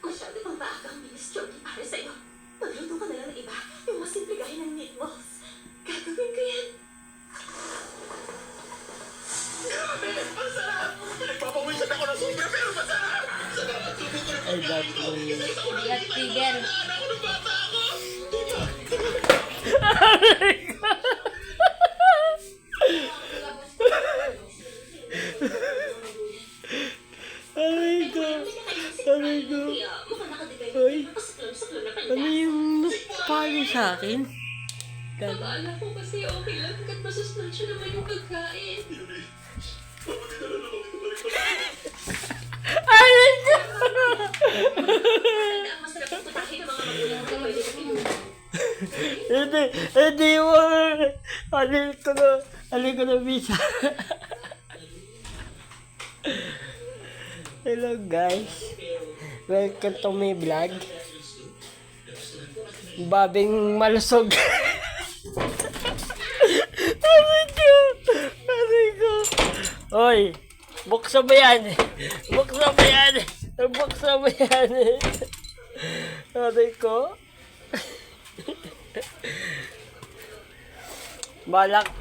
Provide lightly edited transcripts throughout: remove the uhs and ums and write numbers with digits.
Masyado pang maaga ang minestrone para sa'yo. Magluto ka na lang ng iba. Yung mas simple gaya ng meatballs. Gagawin ko yan. Grabe! Ang sarap! Nagpapawisan ako ng sobra pero masarap! Salamat, subo ko na Ay, that's Isa-isa ko Bigat, nakita tigil. ng mga anak ko nung bata ako! Diba? Aray ko. Aray ko. Hoy. Ano yung palo sa akin? Akala ko kasi okay lang hanggat masustansya naman yung pagkain. Mabuti na lang ako dito balik pala. Aray ko. Tanda ang masarap ang putahin ng mga magulang na pwede na pinuha. Hindi mo. Alin ko na visa. Hello guys. Welcome to my vlog. Babing malusog. Aray ko. Hoy, buksan mo yan. Buksan mo yan. Buksan mo yan. Aray ko. Balak.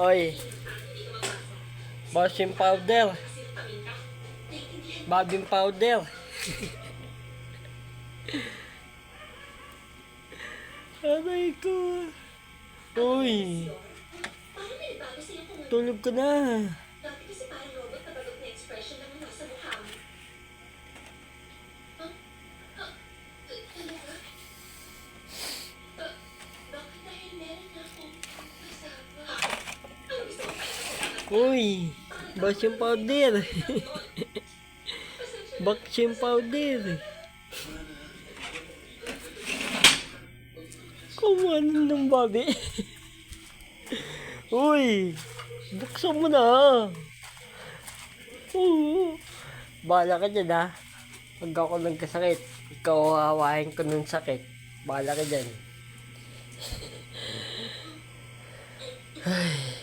Hoy. Washing powder. Babing powder. Aray ko. Uy. Parang may bago sa'yo kung ano. Tulog ka na. Dati kasi parang robot na bagot na expression lang ang nasa mukha mo. Huh? Talaga? Bakit dahil meron na akong kasama? Ano gusto mo kayo? Uy. Washing powder. Washing powder. Kumanan ng babi. Uy. Buksan mo na. Oo. Bahala ka dyan ha. Pag ako nagkasakit, ikaw hawain ko ng sakit. Bahala ka dyan. Ay.